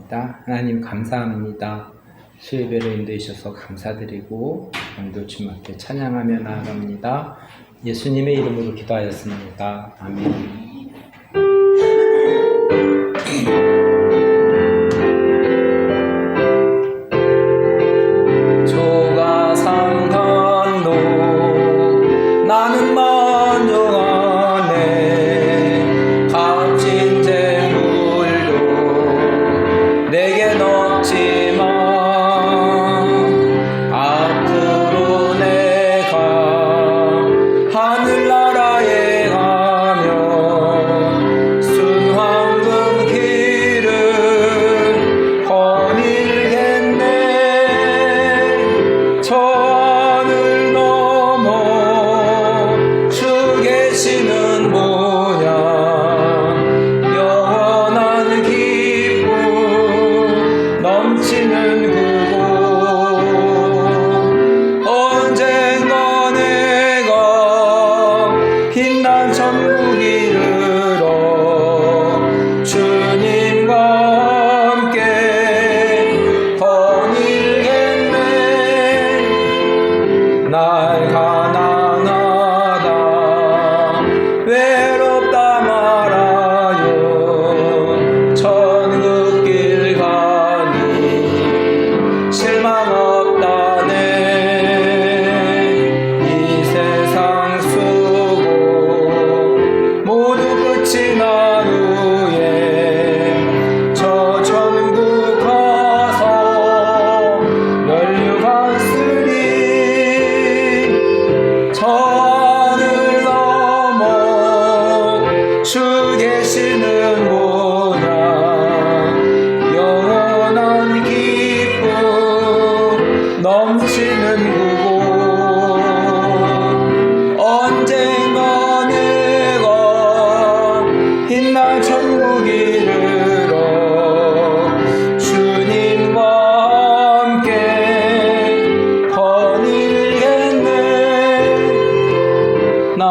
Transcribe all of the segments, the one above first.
기도하겠습니다. 하나님 감사합니다. 수요예배로 인도해 주셔서 감사드리고 오늘도 주님 앞에 찬양하며 나아갑니다. 예수님의 이름으로 기도하였습니다. 아멘.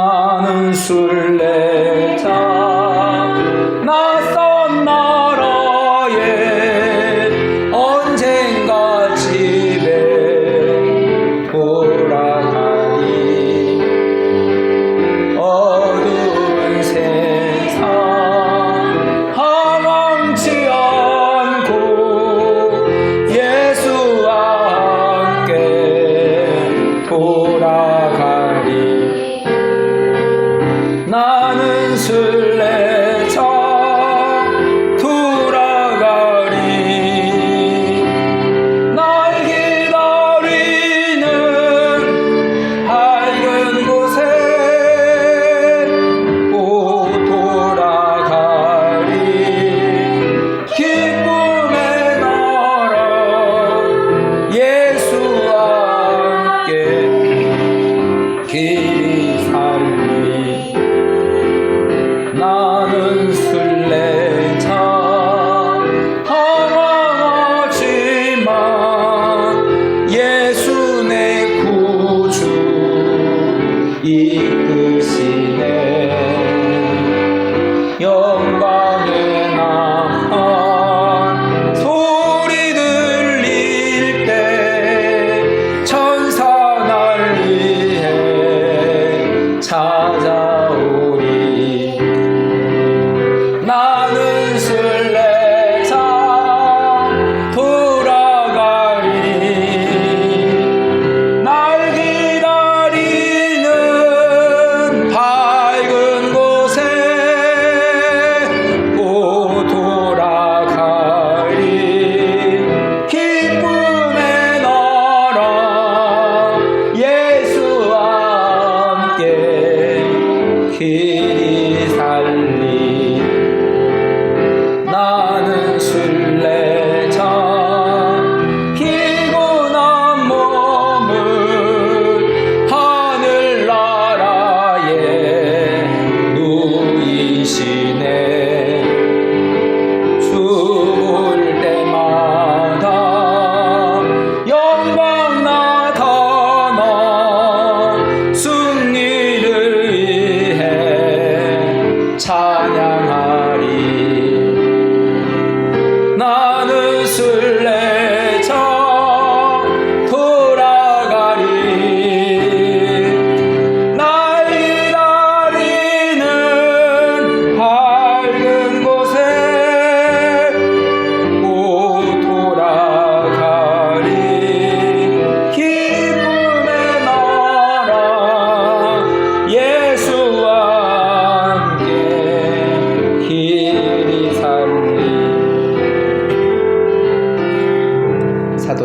나는 술래자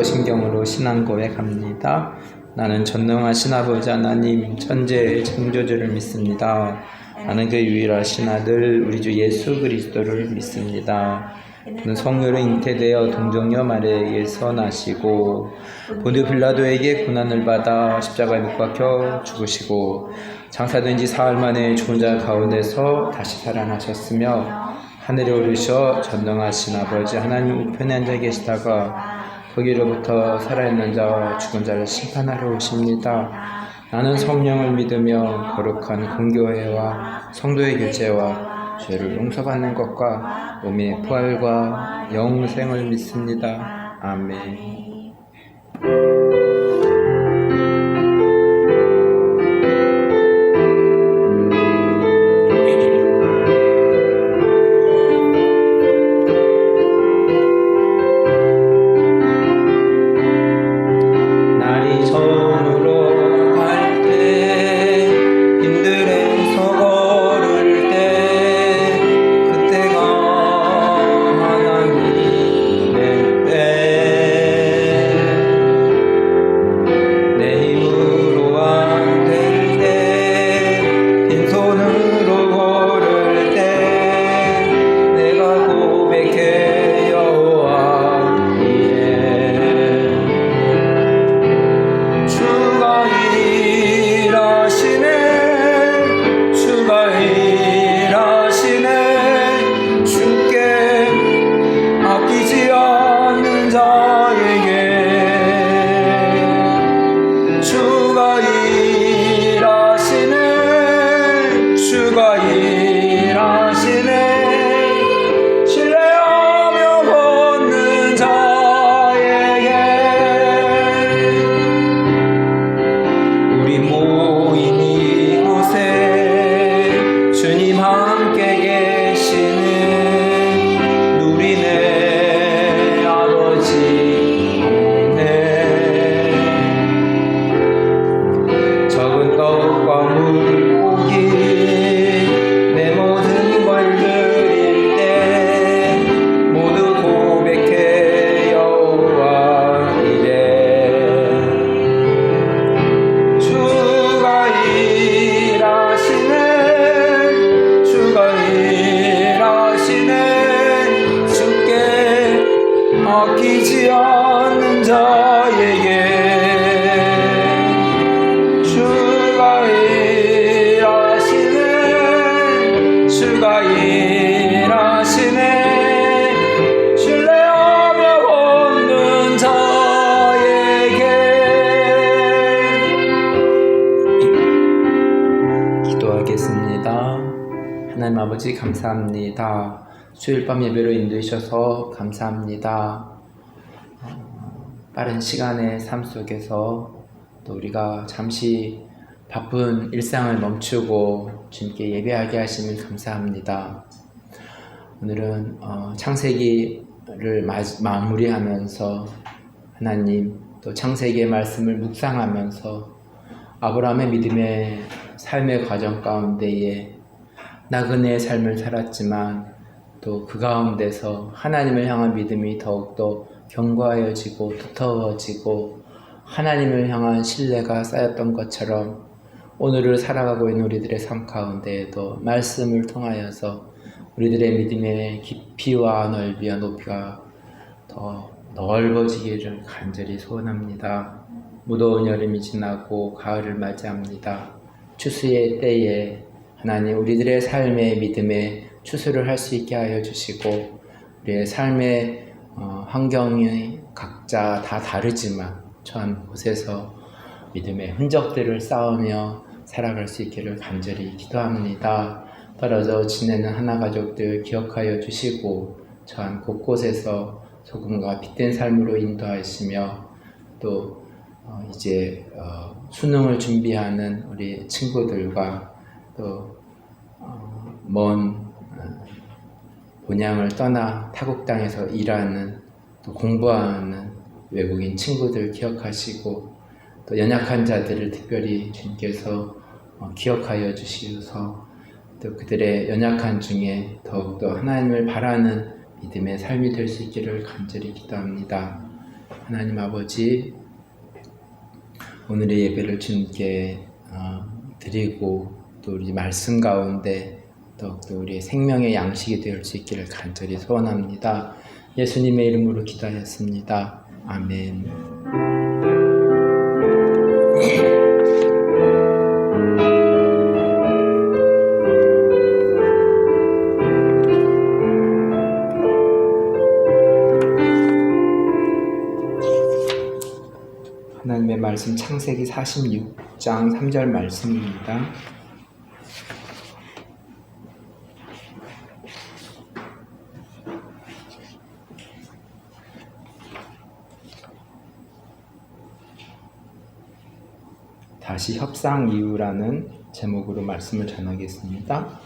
심경으로 신앙 고백합니다. 나는 전능하신 아버지 하나님 천지의 창조주를 믿습니다. 나는 그 유일하신 아들 우리 주 예수 그리스도를 믿습니다. 그는 성령으로 잉태되어 동정녀 마리아에게서 나시고 본디오 빌라도에게 고난을 받아 십자가에 못 박혀 죽으시고 장사된 지 사흘 만에 죽은 자 가운데서 다시 살아나셨으며 하늘에 오르셔 전능하신 아버지 하나님 우편에 앉아 계시다가 거기로부터 살아있는 자와 죽은 자를 심판하러 오십니다. 나는 성령을 믿으며 거룩한 공교회와 성도의 교제와 죄를 용서받는 것과 몸의 부활과 영생을 믿습니다. 아멘. 아끼지 않는 자에게 주가 일하시네 신뢰하며 얻는 자에게. 기도하겠습니다. 하나님 아버지 감사합니다. 수요일 밤 예배로 인도해주셔서 감사합니다. 빠른 시간의 삶 속에서 또 우리가 잠시 바쁜 일상을 멈추고 주님께 예배하게 하심을 감사합니다. 오늘은 창세기를 마무리하면서 하나님 또 창세기의 말씀을 묵상하면서 아브라함의 믿음의 삶의 과정 가운데에 나그네의 삶을 살았지만 또 그 가운데서 하나님을 향한 믿음이 더욱더 견고하여지고 두터워지고 하나님을 향한 신뢰가 쌓였던 것처럼 오늘을 살아가고 있는 우리들의 삶 가운데에도 말씀을 통하여서 우리들의 믿음의 깊이와 넓이와 높이가 더 넓어지기를 간절히 소원합니다. 무더운 여름이 지나고 가을을 맞이합니다. 추수의 때에 하나님 우리들의 삶의 믿음에 추수를 할 수 있게 하여 주시고 우리의 삶의 환경이 각자 다 다르지만 처한 곳에서 믿음의 흔적들을 쌓으며 살아갈 수 있기를 간절히 기도합니다. 떨어져 지내는 하나가족들 기억하여 주시고 처한 곳곳에서 소금과 빛된 삶으로 인도하시며 또 이제 수능을 준비하는 우리 친구들과 또 먼 본향을 떠나 타국 땅에서 일하는 또 공부하는 외국인 친구들 기억하시고 또 연약한 자들을 특별히 주님께서 기억하여 주시어서 또 그들의 연약한 중에 더욱더 하나님을 바라는 믿음의 삶이 될 수 있기를 간절히 기도합니다. 하나님 아버지, 오늘의 예배를 주님께 드리고 또 우리 말씀 가운데 또 우리의 생명의 양식이 될 수 있기를 간절히 소원합니다. 예수님의 이름으로 기도하였습니다. 아멘. 하나님의 말씀 창세기 46장 3절 말씀입니다. 다시 협상 이유라는 제목으로 말씀을 전하겠습니다.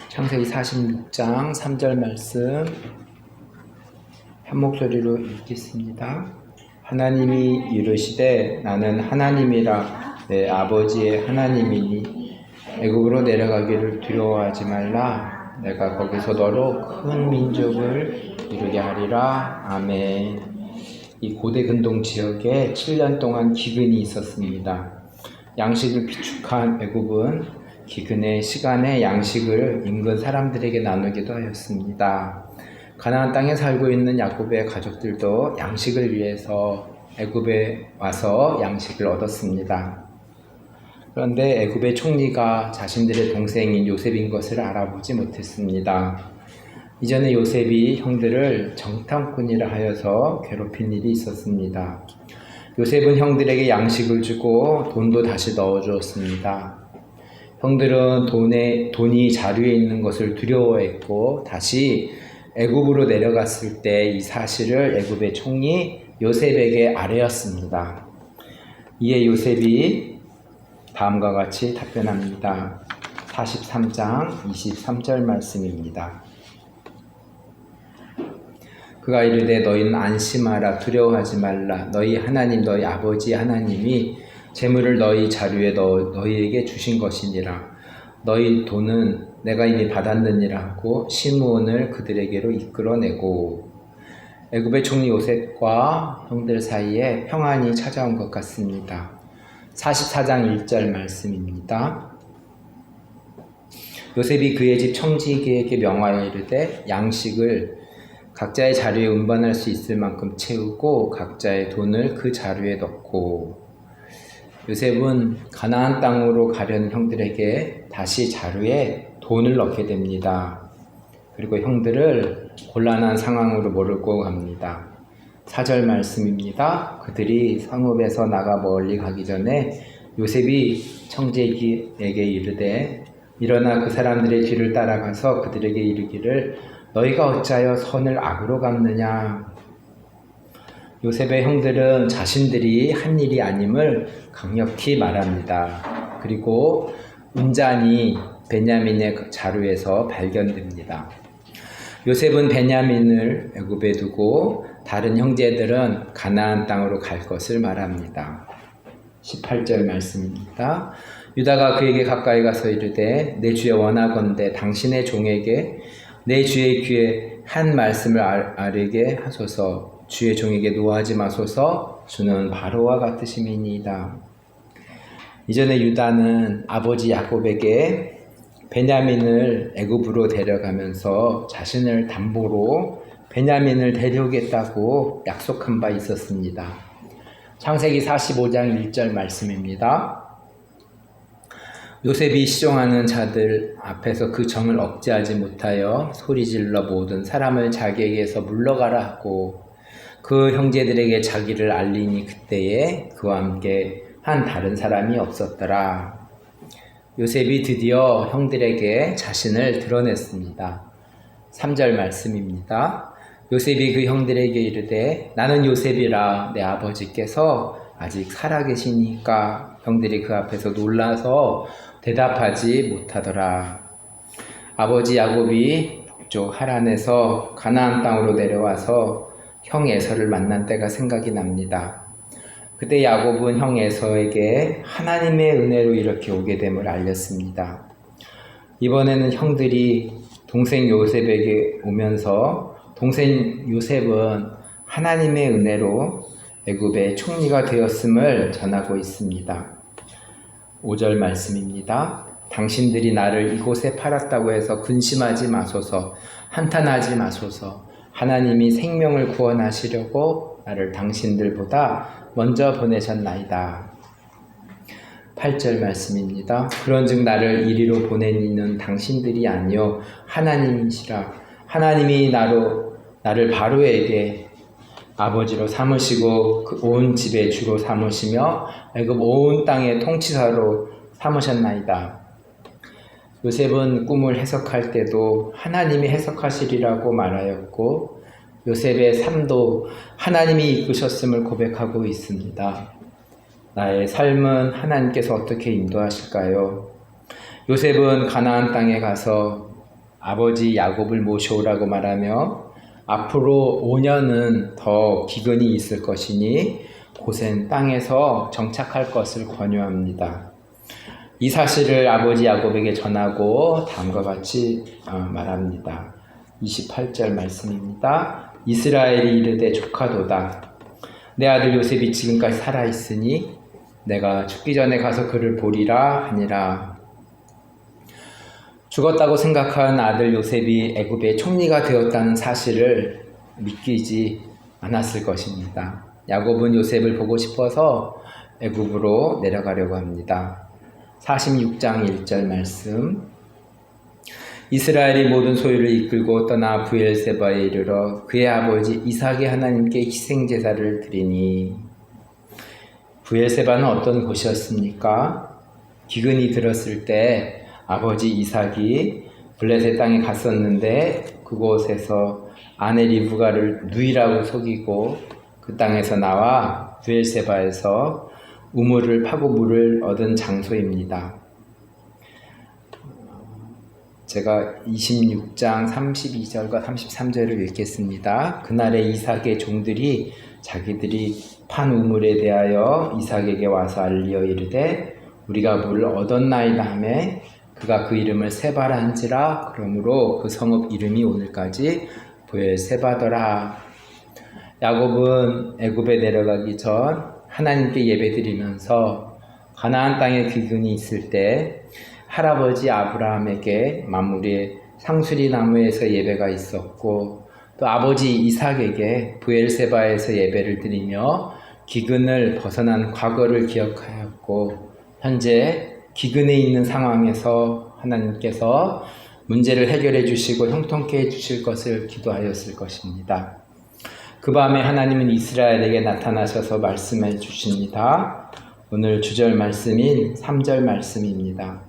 창세기 46장 3절 말씀 한 목소리로 읽겠습니다. 하나님이 이르시되 나는 하나님이라 내 아버지의 하나님이니 애굽으로 내려가기를 두려워하지 말라. 내가 거기서 너로 큰 민족을 이루게 하리라. 아멘. 이 고대 근동 지역에 7년 동안 기근이 있었습니다. 양식을 비축한 애굽은 기근의 시간에 양식을 인근 사람들에게 나누기도 하였습니다. 가나안 땅에 살고 있는 야곱의 가족들도 양식을 위해서 애굽에 와서 양식을 얻었습니다. 그런데 애굽의 총리가 자신들의 동생인 요셉인 것을 알아보지 못했습니다. 이전에 요셉이 형들을 정탐꾼이라 하여서 괴롭힌 일이 있었습니다. 요셉은 형들에게 양식을 주고 돈도 다시 넣어주었습니다. 형들은 돈이 자루에 있는 것을 두려워했고 다시 애굽으로 내려갔을 때 이 사실을 애굽의 총리 요셉에게 아뢰었습니다. 이에 요셉이 다음과 같이 답변합니다. 43장 23절 말씀입니다. 그가 이르되 너희는 안심하라 두려워하지 말라. 너희 하나님 너희 아버지 하나님이 재물을 너희 자루에 너희에게 주신 것이니라. 너희 돈은 내가 이미 받았느니라 하고 시므온을 그들에게로 이끌어내고 애굽의 총리 요셉과 형들 사이에 평안이 찾아온 것 같습니다. 44장 1절 말씀입니다. 요셉이 그의 집 청지기에게 명하여 이르되 양식을 각자의 자루에 운반할 수 있을 만큼 채우고 각자의 돈을 그 자루에 넣고 요셉은 가나안 땅으로 가려는 형들에게 다시 자루에 돈을 넣게 됩니다. 그리고 형들을 곤란한 상황으로 몰고 갑니다. 4절 말씀입니다. 그들이 성읍에서 나가 멀리 가기 전에 요셉이 청지기에게 이르되 일어나 그 사람들의 뒤를 따라가서 그들에게 이르기를 너희가 어찌하여 선을 악으로 갚느냐. 요셉의 형들은 자신들이 한 일이 아님을 강력히 말합니다. 그리고 운잔이 베냐민의 자루에서 발견됩니다. 요셉은 베냐민을 애굽에 두고 다른 형제들은 가나안 땅으로 갈 것을 말합니다. 18절 말씀입니다. 유다가 그에게 가까이 가서 이르되 내 주여 원하건대 당신의 종에게 내 주의 귀에 한 말씀을 아뢰게 하소서. 주의 종에게 노하지 마소서. 주는 바로와 같으심이니이다. 이전에 유다는 아버지 야곱에게 베냐민을 애굽으로 데려가면서 자신을 담보로 베냐민을 데려오겠다고 약속한 바 있었습니다. 창세기 45장 1절 말씀입니다. 요셉이 시종하는 자들 앞에서 그 정을 억제하지 못하여 소리질러 모든 사람을 자기에게서 물러가라 하고 그 형제들에게 자기를 알리니 그때에 그와 함께 한 다른 사람이 없었더라. 요셉이 드디어 형들에게 자신을 드러냈습니다. 3절 말씀입니다. 요셉이 그 형들에게 이르되 나는 요셉이라. 내 아버지께서 아직 살아계시니까. 형들이 그 앞에서 놀라서 대답하지 못하더라. 아버지 야곱이 북쪽 하란에서 가나안 땅으로 내려와서 형 에서를 만난 때가 생각이 납니다. 그때 야곱은 형 에서에게 하나님의 은혜로 이렇게 오게 됨을 알렸습니다. 이번에는 형들이 동생 요셉에게 오면서 동생 요셉은 하나님의 은혜로 애굽의 총리가 되었음을 전하고 있습니다. 5절 말씀입니다. 당신들이 나를 이곳에 팔았다고 해서 근심하지 마소서, 한탄하지 마소서. 하나님이 생명을 구원하시려고 나를 당신들보다 먼저 보내셨나이다. 8절 말씀입니다. 그런즉 나를 이리로 보낸 이는 당신들이 아니요 하나님이시라. 하나님이 나를 바로에게 아버지로 삼으시고 그 온 집의 주로 삼으시며 애굽 온 땅의 통치사로 삼으셨나이다. 요셉은 꿈을 해석할 때도 하나님이 해석하시리라고 말하였고 요셉의 삶도 하나님이 이끄셨음을 고백하고 있습니다. 나의 삶은 하나님께서 어떻게 인도하실까요? 요셉은 가나안 땅에 가서 아버지 야곱을 모셔오라고 말하며 앞으로 5년은 더 기근이 있을 것이니 고센 땅에서 정착할 것을 권유합니다. 이 사실을 아버지 야곱에게 전하고 다음과 같이 말합니다. 28절 말씀입니다. 이스라엘이 이르되 조카도다. 내 아들 요셉이 지금까지 살아있으니 내가 죽기 전에 가서 그를 보리라 하니라. 죽었다고 생각한 아들 요셉이 애굽의 총리가 되었다는 사실을 믿기지 않았을 것입니다. 야곱은 요셉을 보고 싶어서 애굽으로 내려가려고 합니다. 46장 1절 말씀. 이스라엘이 모든 소유를 이끌고 떠나 브엘세바에 이르러 그의 아버지 이삭의 하나님께 희생제사를 드리니. 브엘세바는 어떤 곳이었습니까? 기근이 들었을 때 아버지 이삭이 블레셋 땅에 갔었는데 그곳에서 아내 리브가를 누이라고 속이고 그 땅에서 나와 브엘세바에서 우물을 파고 물을 얻은 장소입니다. 제가 26장 32절과 33절을 읽겠습니다. 그날에 이삭의 종들이 자기들이 판 우물에 대하여 이삭에게 와서 알리어 이르되 우리가 물을 얻었나이다 하매 그가 그 이름을 세바라 한지라. 그러므로 그 성읍 이름이 오늘까지 브엘세바더라. 야곱은 애굽에 내려가기 전 하나님께 예배드리면서 가나안 땅에 기근이 있을 때 할아버지 아브라함에게 만물의 상수리 나무에서 예배가 있었고 또 아버지 이삭에게 브엘세바에서 예배를 드리며 기근을 벗어난 과거를 기억하였고 현재 기근에 있는 상황에서 하나님께서 문제를 해결해 주시고 형통케 해 주실 것을 기도하였을 것입니다. 그 밤에 하나님은 이스라엘에게 나타나셔서 말씀해 주십니다. 오늘 주절 말씀인 3절 말씀입니다.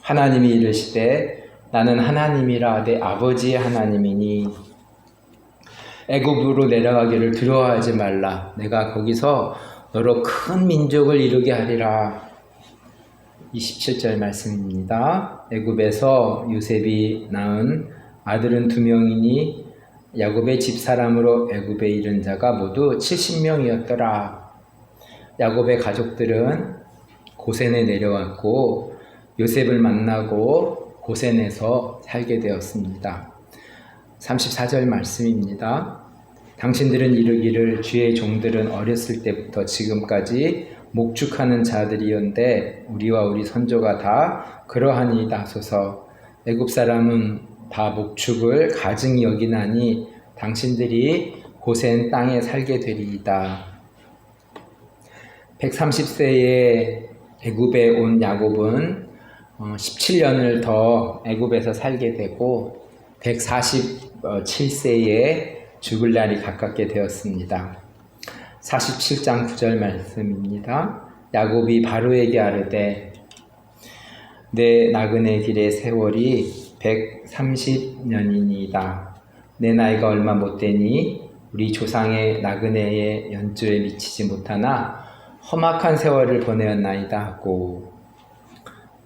하나님이 이르시되 나는 하나님이라 내 아버지의 하나님이니 애굽으로 내려가기를 두려워하지 말라. 내가 거기서 너로 큰 민족을 이루게 하리라. 27절 말씀입니다. 애굽에서 요셉이 낳은 아들은 2명이니 야곱의 집사람으로 애굽에 이른 자가 모두 70명이었더라. 야곱의 가족들은 고센에 내려왔고 요셉을 만나고 고센에서 살게 되었습니다. 34절 말씀입니다. 당신들은 이르기를 주의 종들은 어렸을 때부터 지금까지 목축하는 자들이었는데 우리와 우리 선조가 다 그러하니이다 하소서. 애굽 사람은 다 목축을 가증히 여기나니 당신들이 고센 땅에 살게 되리이다. 130세에 애굽에 온 야곱은 17년을 더 애굽에서 살게 되고 147세에 죽을 날이 가깝게 되었습니다. 47장 9절 말씀입니다. 야곱이 바로에게 아뢰되 내 나그네 길의 세월이 130년이니이다. 내 나이가 얼마 못되니 우리 조상의 나그네의 연주에 미치지 못하나 험악한 세월을 보내었나이다 하고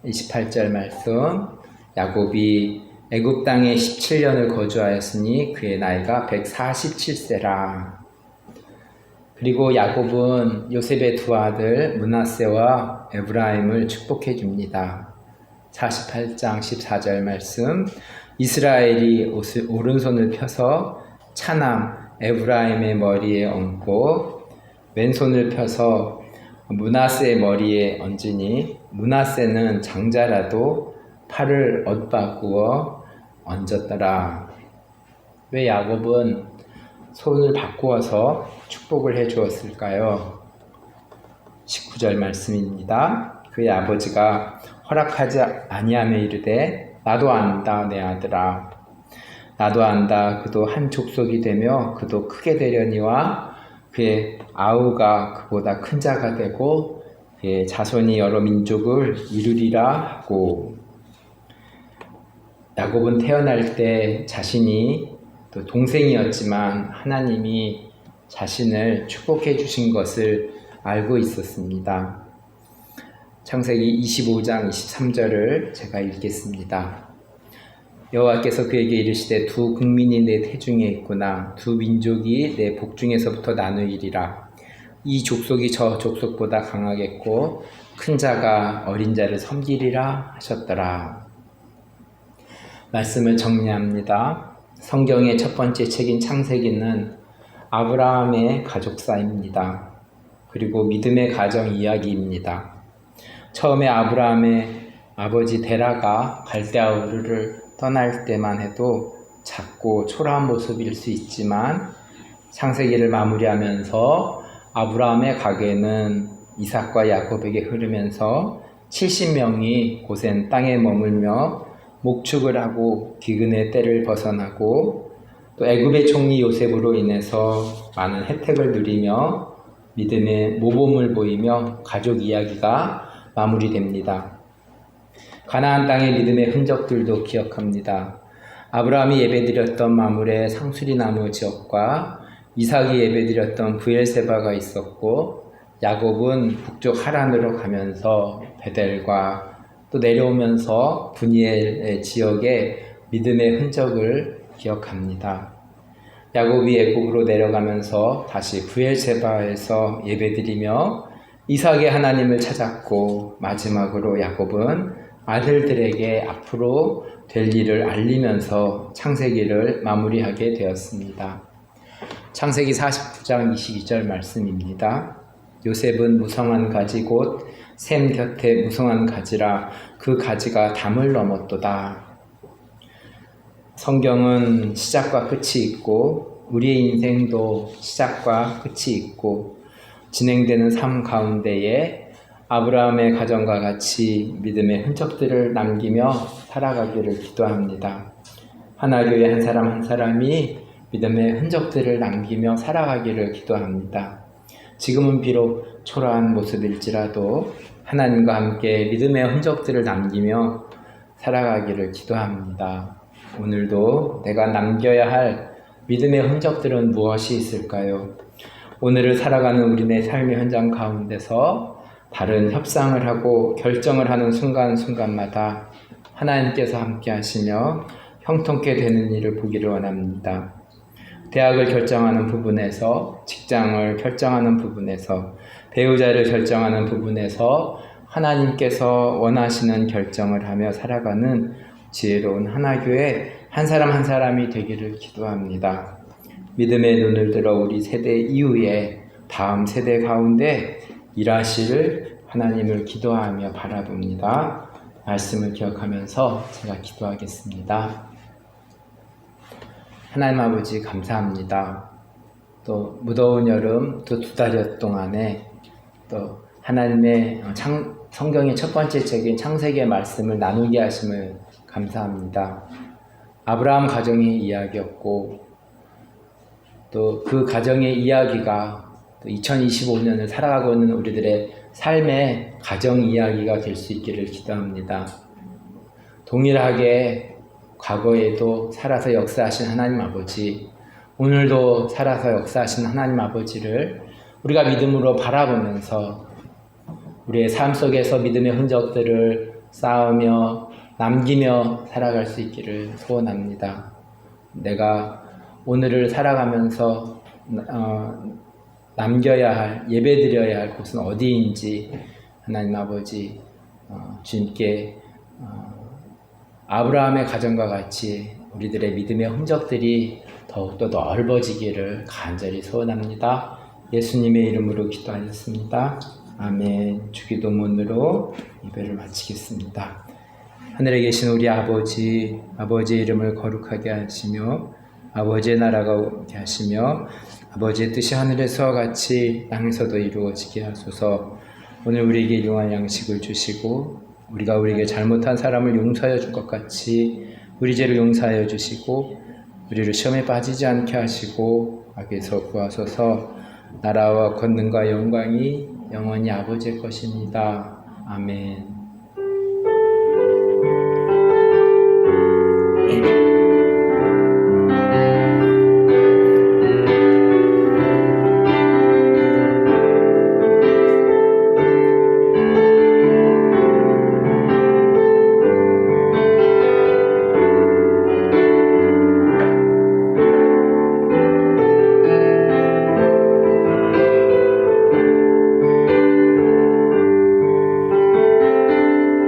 28절 말씀. 야곱이 애굽 땅에 17년을 거주하였으니 그의 나이가 147세라. 그리고 야곱은 요셉의 두 아들 므낫세와 에브라임을 축복해 줍니다. 48장 14절 말씀, 이스라엘이 오른손을 펴서 차남 에브라임의 머리에 얹고 왼손을 펴서 므낫세의 머리에 얹으니 므낫세는 장자라도 팔을 엇바꾸어 얹었더라. 왜 야곱은 손을 바꾸어서 축복을 해 주었을까요? 19절 말씀입니다. 그의 아버지가 허락하지 아니하며 이르되 나도 안다 내 아들아, 나도 안다 그도 한 족속이 되며 그도 크게 되려니와 그의 아우가 그보다 큰 자가 되고 그의 자손이 여러 민족을 이루리라 하고, 야곱은 태어날 때 자신이 또 동생이었지만 하나님이 자신을 축복해 주신 것을 알고 있었습니다. 창세기 25장 23절을 제가 읽겠습니다. 여호와께서 그에게 이르시되 두 국민이 내 태중에 있구나. 두 민족이 내 복중에서부터 나누이리라. 이 족속이 저 족속보다 강하겠고 큰 자가 어린 자를 섬기리라 하셨더라. 말씀을 정리합니다. 성경의 첫 번째 책인 창세기는 아브라함의 가족사입니다. 그리고 믿음의 가정 이야기입니다. 처음에 아브라함의 아버지 데라가 갈대아우르를 떠날 때만 해도 작고 초라한 모습일 수 있지만 창세기를 마무리하면서 아브라함의 가계는 이삭과 야곱에게 흐르면서 70명이 고센 땅에 머물며 목축을 하고 기근의 때를 벗어나고 또 애굽의 총리 요셉으로 인해서 많은 혜택을 누리며 믿음의 모범을 보이며 가족 이야기가 마무리됩니다. 가나안 땅의 믿음의 흔적들도 기억합니다. 아브라함이 예배드렸던 마물의 상수리나무 지역과 이삭이 예배드렸던 브엘세바가 있었고, 야곱은 북쪽 하란으로 가면서 베델과 또 내려오면서 분이엘 지역의 믿음의 흔적을 기억합니다. 야곱이 애굽으로 내려가면서 다시 브엘세바에서 예배드리며 이삭의 하나님을 찾았고, 마지막으로 야곱은 아들들에게 앞으로 될 일을 알리면서 창세기를 마무리하게 되었습니다. 창세기 49장 22절 말씀입니다. 요셉은 무성한 가지 곧 샘 곁에 무성한 가지라 그 가지가 담을 넘었도다. 성경은 시작과 끝이 있고 우리의 인생도 시작과 끝이 있고 진행되는 삶 가운데에 아브라함의 가정과 같이 믿음의 흔적들을 남기며 살아가기를 기도합니다. 하나교회 한 사람 한 사람이 믿음의 흔적들을 남기며 살아가기를 기도합니다. 지금은 비록 초라한 모습일지라도 하나님과 함께 믿음의 흔적들을 남기며 살아가기를 기도합니다. 오늘도 내가 남겨야 할 믿음의 흔적들은 무엇이 있을까요? 오늘을 살아가는 우리네 삶의 현장 가운데서 다른 협상을 하고 결정을 하는 순간순간마다 하나님께서 함께 하시며 형통케 되는 일을 보기를 원합니다. 대학을 결정하는 부분에서, 직장을 결정하는 부분에서, 배우자를 결정하는 부분에서 하나님께서 원하시는 결정을 하며 살아가는 지혜로운 하나교회 한 사람 한 사람이 되기를 기도합니다. 믿음의 눈을 들어 우리 세대 이후에 다음 세대 가운데 일하실 하나님을 기도하며 바라봅니다. 말씀을 기억하면서 제가 기도하겠습니다. 하나님 아버지 감사합니다. 또 무더운 여름 또 2달여 동안에 또 하나님의 성경의 첫 번째 책인 창세기의 말씀을 나누게 하심을 감사합니다. 아브라함 가정의 이야기였고 또 그 가정의 이야기가 2025년을 살아가고 있는 우리들의 삶의 가정 이야기가 될 수 있기를 기도합니다. 동일하게 과거에도 살아서 역사하신 하나님 아버지, 오늘도 살아서 역사하신 하나님 아버지를 우리가 믿음으로 바라보면서 우리의 삶 속에서 믿음의 흔적들을 쌓으며 남기며 살아갈 수 있기를 소원합니다. 내가 오늘을 살아가면서 남겨야 할, 예배드려야 할 곳은 어디인지 하나님 아버지 주님께 아브라함의 가정과 같이 우리들의 믿음의 흔적들이 더욱더 넓어지기를 간절히 소원합니다. 예수님의 이름으로 기도하였습니다. 아멘. 주기도문으로 예배를 마치겠습니다. 하늘에 계신 우리 아버지, 아버지의 이름을 거룩하게 하시며 아버지의 나라가 오게 하시며 아버지의 뜻이 하늘에서와 같이 땅에서도 이루어지게 하소서. 오늘 우리에게 일용할 양식을 주시고 우리가 우리에게 잘못한 사람을 용서하여 줄 것 같이 우리 죄를 용서하여 주시고 우리를 시험에 빠지지 않게 하시고 악에서 구하소서. 나라와 권능과 영광이 영원히 아버지의 것입니다. 아멘.